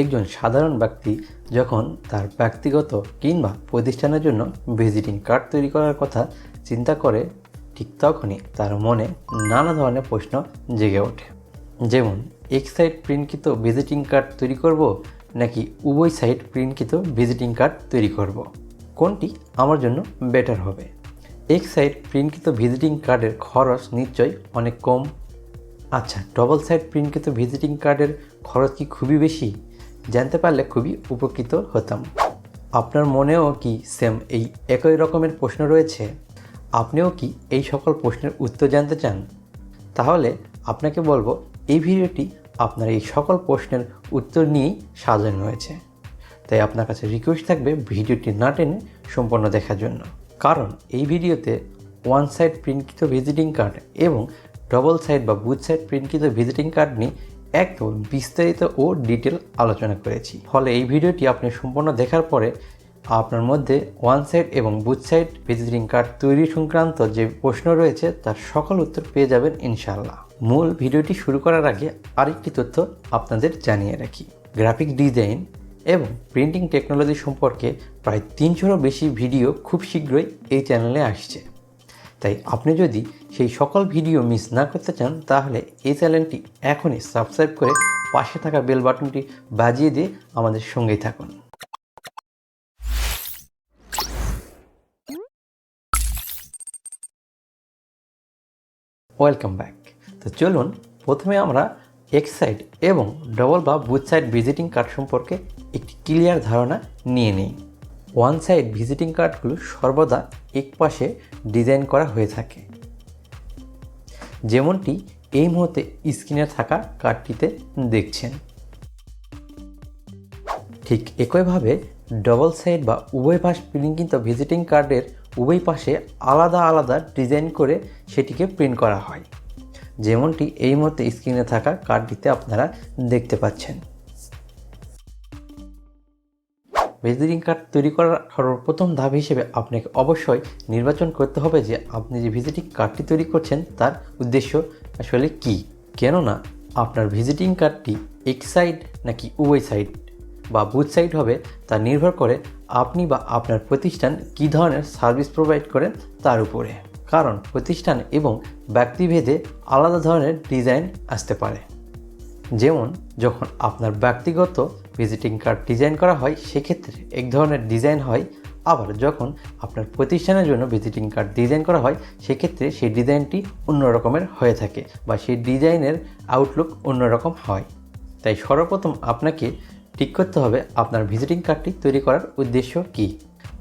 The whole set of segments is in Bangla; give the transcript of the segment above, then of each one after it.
একজন সাধারণ ব্যক্তি যখন তার ব্যক্তিগত কিংবা প্রতিষ্ঠানের জন্য ভিজিটিং কার্ড তৈরি করার কথা চিন্তা করে, ঠিক তখনই তার মনে নানা ধরনের প্রশ্ন জেগে ওঠে। যেমন, এক সাইড প্রিন্টকৃত ভিজিটিং কার্ড তৈরি করব নাকি উভয় সাইড প্রিন্টকৃত ভিজিটিং কার্ড তৈরি করব, কোনটি আমার জন্য বেটার হবে? এক সাইড প্রিন্টকৃত ভিজিটিং কার্ডের খরচ নিশ্চয়ই অনেক কম। আচ্ছা, ডবল সাইড প্রিন্টকৃত ভিজিটিং কার্ডের খরচ কি খুবই বেশি? জানতে পারলে খুবই উপকৃত হতাম। আপনার মনেও কি সেম এই একই রকমের প্রশ্ন রয়েছে? আপনিও কি এই সকল প্রশ্নের উত্তর জানতে চান? তাহলে আপনাকে বলবো, এই ভিডিওটি আপনার এই সকল প্রশ্নের উত্তর নিয়েই সাজানো হয়েছে। তাই আপনার কাছে রিকোয়েস্ট থাকবে ভিডিওটি না টেনে সম্পূর্ণ দেখার জন্য, কারণ এই ভিডিওতে ওয়ান সাইড প্রিন্টকৃত ভিজিটিং কার্ড এবং ডবল সাইড বা বুথ সাইড প্রিন্টকৃত ভিজিটিং কার্ড নিয়ে একদম বিস্তারিত ও ডিটেল আলোচনা করেছি। ফলে এই ভিডিওটি আপনি সম্পূর্ণ দেখার পরে আপনার মধ্যে ওয়ান সাইড এবং বুথ সাইড ভিজিটিং কার্ড তৈরি সংক্রান্ত যে প্রশ্ন রয়েছে তার সকল উত্তর পেয়ে যাবেন ইনশাআল্লাহ। মূল ভিডিওটি শুরু করার আগে আরেকটি তথ্য আপনাদের জানিয়ে রাখি। গ্রাফিক ডিজাইন এবং প্রিন্টিং টেকনোলজি সম্পর্কে প্রায় 300-এরও বেশি ভিডিও খুব শীঘ্রই এই চ্যানেলে আসছে। তাই আপনি যদি সেই সকল ভিডিও মিস না করতে চান, তাহলে এই চ্যানেলটি এখনই সাবস্ক্রাইব করে পাশে থাকা বেল বাটনটি বাজিয়ে দিয়ে আমাদের সঙ্গেই থাকুন। Welcome back. তো চলুন প্রথমে আমরা এক সাইড এবং ডবল বা বুথ সাইড ভিজিটিং কার্ড সম্পর্কে একটি ক্লিয়ার ধারণা নিয়ে নিই। ওয়ান সাইড ভিজিটিং কার্ডগুলো সর্বদা এক পাশে ডিজাইন করা হয়ে থাকে, যেমনটি এই মুহূর্তে স্ক্রিনে থাকা কার্ডটিতে দেখছেন। ঠিক একইভাবে ডবল সাইড বা উভয় পাশ প্রিন্টকৃত ভিজিটিং কার্ডের উভয় পাশে আলাদা আলাদা ডিজাইন করে সেটিকে প্রিন্ট করা হয়, যেমনটি এই মুহূর্তে স্ক্রিনে থাকা কার্ডটিতে আপনারা দেখতে পাচ্ছেন। ভিজিটিং কার্ড তৈরি করার সর্বপ্রথম ধাপ হিসেবে আপনাকে অবশ্যই নির্বাচন করতে হবে যে আপনি যে ভিজিটিং কার্ডটি তৈরি করছেন তার উদ্দেশ্য আসলে কী। কেননা আপনার ভিজিটিং কার্ডটি এক সাইড নাকি উভয় সাইড বা বুথ সাইড হবে তা নির্ভর করে আপনি বা আপনার প্রতিষ্ঠান কী ধরনের সার্ভিস প্রোভাইড করেন তার উপরে। কারণ প্রতিষ্ঠান এবং ব্যক্তিভেদে আলাদা ধরনের ডিজাইন আসতে পারে। যেমন যখন আপনার ব্যক্তিগত ভিজিটিং কার্ড ডিজাইন করা হয় সেক্ষেত্রে এক ধরনের ডিজাইন হয়, আবার যখন আপনার প্রতিষ্ঠানের জন্য ভিজিটিং কার্ড ডিজাইন করা হয় সেক্ষেত্রে সেই ডিজাইনটি অন্য রকমের হয়ে থাকে বা সেই ডিজাইনের আউটলুক অন্যরকম হয়। তাই সর্বপ্রথম আপনাকে ঠিক করতে হবে আপনার ভিজিটিং কার্ডটি তৈরি করার উদ্দেশ্য কী।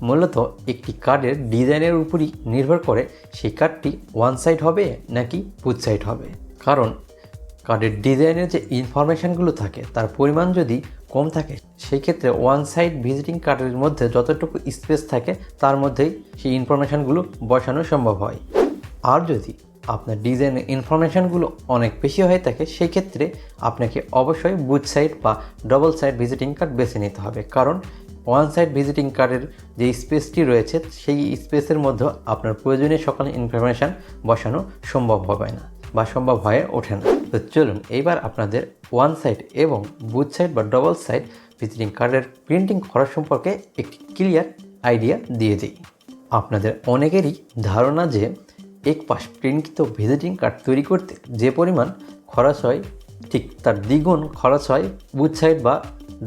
মূলত একটি কার্ডের ডিজাইনের উপরই নির্ভর করে সেই কার্ডটি ওয়ান সাইড হবে নাকি বুথ সাইড হবে। কারণ কার্ডের ডিজাইনের যে ইনফরমেশানগুলো থাকে তার পরিমাণ যদি কম থাকে সেই ক্ষেত্রে ওয়ান সাইড ভিজিটিং কার্ডের মধ্যে যতটুকু স্পেস থাকে তার মধ্যেই সেই ইনফরমেশানগুলো বসানো সম্ভব হয়। আর যদি আপনার ডিজাইনের ইনফরমেশানগুলো অনেক বেশি হয়ে থাকে সেই ক্ষেত্রে আপনাকে অবশ্যই বুথ সাইড বা ডবল সাইড ভিজিটিং কার্ড বেছে নিতে হবে। কারণ ওয়ান সাইড ভিজিটিং কার্ডের যে স্পেসটি রয়েছে সেই স্পেসের মধ্যে আপনার প্রয়োজনীয় সকল ইনফরমেশান বসানো সম্ভব হবে না বা সম্ভব হয়ে ওঠে না। তো চলুন এইবার আপনাদের ওয়ান সাইড এবং বুথ সাইড বা ডবল সাইড ভিজিটিং কার্ডের প্রিন্টিং খরচ সম্পর্কে একটি ক্লিয়ার আইডিয়া দিয়ে দিই। আপনাদের অনেকেরই ধারণা যে এক পাশ প্রিন্টকৃত ভিজিটিং কার্ড তৈরি করতে যে পরিমাণ খরচ হয় ঠিক তার দ্বিগুণ খরচ হয় বুথ সাইড বা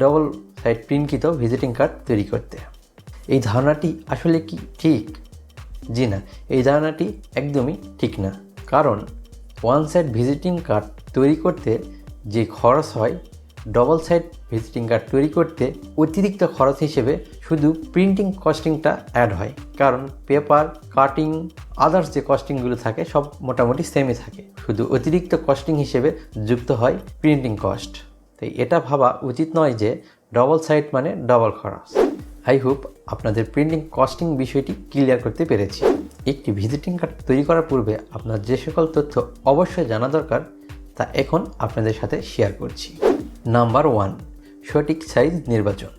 ডবল সাইড প্রিন্টকৃত ভিজিটিং কার্ড তৈরি করতে। এই ধারণাটি আসলে কি ঠিক? জি না, এই ধারণাটি একদমই ঠিক না। কারণ ওয়ান সাইড ভিজিটিং কার্ড তৈরি করতে যে খরচ হয় ডবল সাইড ভিজিটিং কার্ড তৈরি করতে অতিরিক্ত খরচ হিসেবে শুধু প্রিন্টিং কস্টিংটা অ্যাড হয়। কারণ পেপার কাটিং আদার্স যে কস্টিংগুলো থাকে সব মোটামুটি সেমই থাকে, শুধু অতিরিক্ত কস্টিং হিসেবে যুক্ত হয় প্রিন্টিং কস্ট। তাই এটা ভাবা উচিত নয় যে ডবল সাইড মানে ডবল খরচ। আই হোপ আপনাদের প্রিন্টিং কস্টিং বিষয়টি ক্লিয়ার করতে পেরেছি। একটি ভিজিটিং কার্ড তৈরি করার পূর্বে আপনার যে সকল তথ্য অবশ্যই জানা দরকার তা এখন আপনাদের সাথে শেয়ার করছি। নাম্বার 1, সঠিক সাইজ নির্বাচন।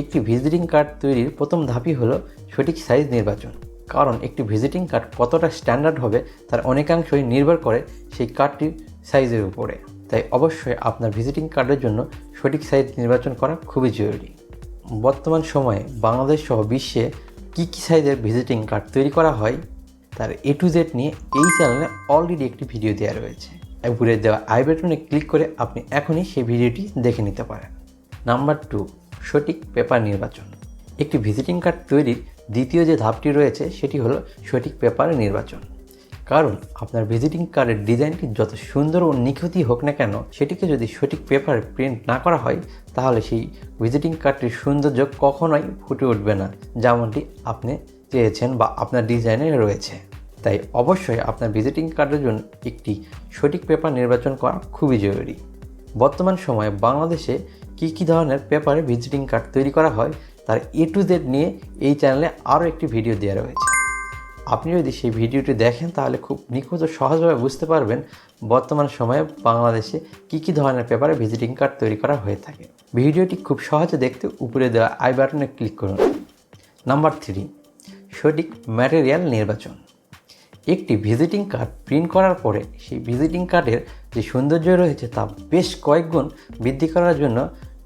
একটি ভিজিটিং কার্ড তৈরির প্রথম ধাপই হলো সঠিক সাইজ নির্বাচন। কারণ একটি ভিজিটিং কার্ড কতটা স্ট্যান্ডার্ড হবে তার অনেকাংশই নির্ভর করে সেই কার্ডটির সাইজের উপরে। তাই অবশ্যই আপনার ভিজিটিং কার্ডের জন্য সঠিক সাইজ নির্বাচন করা খুবই জরুরি। বর্তমান সময়ে বাংলাদেশ সহ বিশ্বে কী কী সাইজের ভিজিটিং কার্ড তৈরি করা হয় তার A to Z নিয়ে এই চ্যানেলে অলরেডি একটি ভিডিও দেওয়া রয়েছে। উপরে দেওয়া আই বাটনে ক্লিক করে আপনি এখনই সেই ভিডিওটি দেখে নিতে পারেন। নাম্বার 2, সঠিক পেপার নির্বাচন। একটি ভিজিটিং কার্ড তৈরির দ্বিতীয় যে ধাপটি রয়েছে সেটি হলো সঠিক পেপার নির্বাচন। কারণ আপনার ভিজিটিং কার্ডের ডিজাইনটি যত সুন্দর ও নিখুঁতই হোক না কেন, সেটিকে যদি সঠিক পেপারে প্রিন্ট না করা হয় তাহলে সেই ভিজিটিং কার্ডটির সৌন্দর্য কখনোই ফুটে উঠবে না, যেমনটি আপনি চেয়েছেন বা আপনার ডিজাইনে রয়েছে। তাই অবশ্যই আপনার ভিজিটিং কার্ডের জন্য একটি সঠিক পেপার নির্বাচন করা খুবই জরুরি। বর্তমান সময়ে বাংলাদেশে কী কী ধরনের পেপারে ভিজিটিং কার্ড তৈরি করা হয় তার A to Z নিয়ে এই চ্যানেলে আরও একটি ভিডিও দেওয়া রয়েছে। আপনি যদি সেই ভিডিওটি দেখেন তাহলে খুব নিখুঁত ও সহজভাবে বুঝতে পারবেন বর্তমান সময়ে বাংলাদেশে কী কী ধরনের পেপারে ভিজিটিং কার্ড তৈরি করা হয়ে থাকে। ভিডিওটি খুব সহজে দেখতে উপরে দেওয়া আই বাটনে ক্লিক করুন। নাম্বার 3, সঠিক ম্যাটেরিয়াল নির্বাচন। একটি ভিজিটিং কার্ড প্রিন্ট করার পরে সেই ভিজিটিং কার্ডের যে সৌন্দর্য রয়েছে তা বেশ কয়েক গুণ বৃদ্ধি করার জন্য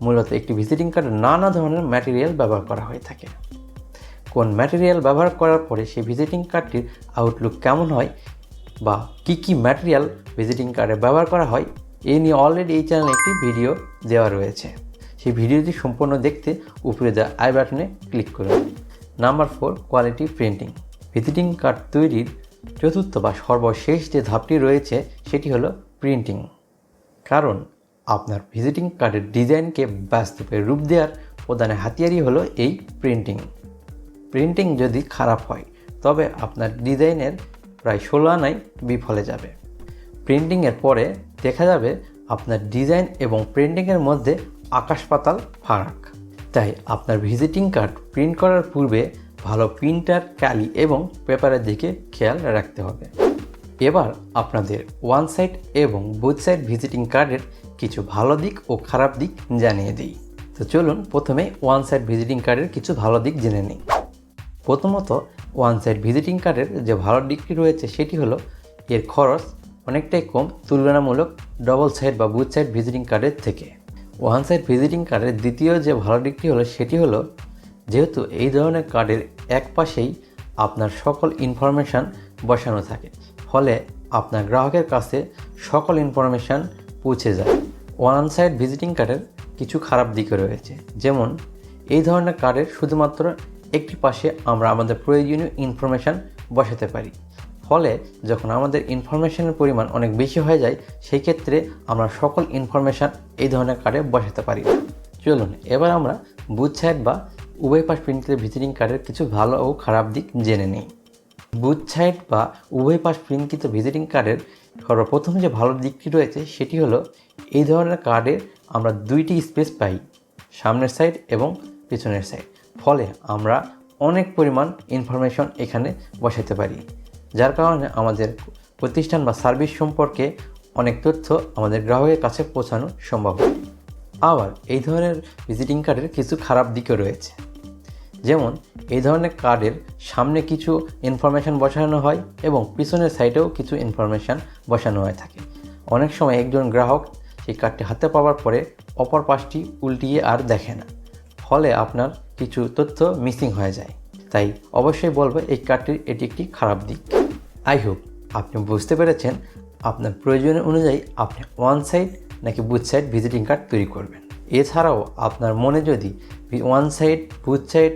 মূলত একটি ভিজিটিং কার্ডে নানা ধরনের ম্যাটেরিয়াল ব্যবহার করা হয়ে থাকে। কোন ম্যাটেরিয়াল ব্যবহার করার পরে সেই ভিজিটিং কার্ডটির আউটলুক কেমন হয় বা কী কী ম্যাটেরিয়াল ভিজিটিং কার্ডে ব্যবহার করা হয় এই নিয়ে অলরেডি এই চ্যানেলে একটি ভিডিও দেওয়া রয়েছে। সেই ভিডিওটি সম্পূর্ণ দেখতে উপরে দেওয়া আই বাটনে ক্লিক করুন। Number 4, quality printing. Visiting card তৈরির চতুর্থ বা সর্বশেষ যে ধাপটি রয়েছে সেটি হলো প্রিন্টিং। কারণ আপনার ভিজিটিং কার্ডের ডিজাইনকে বাস্তবে রূপ দেওয়ার প্রধান হাতিয়ারই হলো এই প্রিন্টিং। প্রিন্টিং যদি খারাপ হয় তবে আপনার ডিজাইনের প্রায় 16 আনাই বিফলে যাবে। প্রিন্টিংয়ের পরে দেখা যাবে আপনার ডিজাইন এবং প্রিন্টিংয়ের মধ্যে আকাশ পাতাল ফারাক। তাই আপনার ভিজিটিং কার্ড প্রিন্ট করার পূর্বে ভালো প্রিন্টার, ক্যালি এবং পেপারের দিকে খেয়াল রাখতে হবে। এবার আপনাদের ওয়ান সাইড এবং বোথ সাইড ভিজিটিং কার্ডের কিছু ভালো দিক ও খারাপ দিক জানিয়ে দিই। তো চলুন প্রথমে ওয়ান সাইড ভিজিটিং কার্ডের কিছু ভালো দিক জেনে নিই। প্রথমত ওয়ান সাইড ভিজিটিং কার্ডের যে ভালো দিকটি রয়েছে সেটি হলো এর খরচ অনেকটাই কম তুলনামূলক ডবল সাইড বা বোথ সাইড ভিজিটিং কার্ডের থেকে। ওয়ান সাইড ভিজিটিং কার্ডের দ্বিতীয় যে ভালো দিকটি হলো সেটি হলো যেহেতু এই ধরনের কার্ডের এক পাশেই আপনার সকল ইনফরমেশান বসানো থাকে, ফলে আপনার গ্রাহকের কাছে সকল ইনফরমেশান পৌঁছে যায়। ওয়ান সাইড ভিজিটিং কার্ডের কিছু খারাপ দিকও রয়েছে, যেমন এই ধরনের কার্ডের শুধুমাত্র একটি পাশে আমরা আমাদের প্রয়োজনীয় ইনফরমেশান বসাতে পারি। ফলে যখন আমাদের ইনফরমেশানের পরিমাণ অনেক বেশি হয়ে যায় সেই ক্ষেত্রে আমরা সকল ইনফরমেশান এই ধরনের কার্ডে বসাতে পারি না। চলুন এবার আমরা বুথ সাইড বা উভয় পাশ প্রিন্টের ভিজিটিং কার্ডের কিছু ভালো ও খারাপ দিক জেনে নিই। বুথ সাইড বা উভয় পাশ প্রিন্টকৃত ভিজিটিং কার্ডের সর্বপ্রথম যে ভালো দিকটি রয়েছে সেটি হলো এই ধরনের কার্ডে আমরা দুইটি স্পেস পাই, সামনের সাইড এবং পিছনের সাইড। ফলে আমরা অনেক পরিমাণ ইনফরমেশন এখানে বসাতে পারি, যার কারণে আমাদের প্রতিষ্ঠান বা সার্ভিস সম্পর্কে অনেক তথ্য আমাদের গ্রাহকের কাছে পৌঁছানো সম্ভব হয়। আবার এই ধরনের ভিজিটিং কার্ডের কিছু খারাপ দিকও রয়েছে, যেমন এই ধরনের কার্ডের সামনে কিছু ইনফরমেশান বসানো হয় এবং পিছনের সাইডেও কিছু ইনফরমেশান বসানো হয়ে থাকে। অনেক সময় একজন গ্রাহক সেই কার্ডটি হাতে পাওয়ার পরে অপর পাশটি উল্টিয়ে আর দেখে না, ফলে আপনার কিছু তথ্য মিসিং হয়ে যায়। তাই অবশ্যই বলবো এই কার্ডটির এটি একটি খারাপ দিক। আই হোপ আপনি বুঝতে পেরেছেন আপনার প্রয়োজন অনুযায়ী আপনি ওয়ান সাইড নাকি বুথ সাইড ভিজিটিং কার্ড তৈরি করবেন। এছাড়াও আপনার মনে যদি ওয়ান সাইড, বুথ সাইড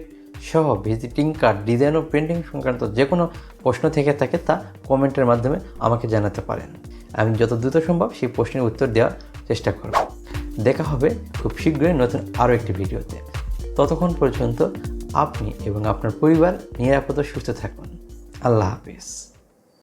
সহ ভিজিটিং কার্ড ডিজাইন ও প্রিন্টিং সংক্রান্ত যে কোনো প্রশ্ন থেকে থাকে তা কমেন্টের মাধ্যমে আমাকে জানাতে পারেন। আমি যত দ্রুত সম্ভব সেই প্রশ্নের উত্তর দেওয়ার চেষ্টা করব। দেখা হবে খুব শীঘ্রই নতুন আরও একটি ভিডিওতে। ততক্ষণ পর্যন্ত আপনি এবং আপনার পরিবার নিরাপদ ও সুস্থ থাকুন। আল্লাহ হাফেজ।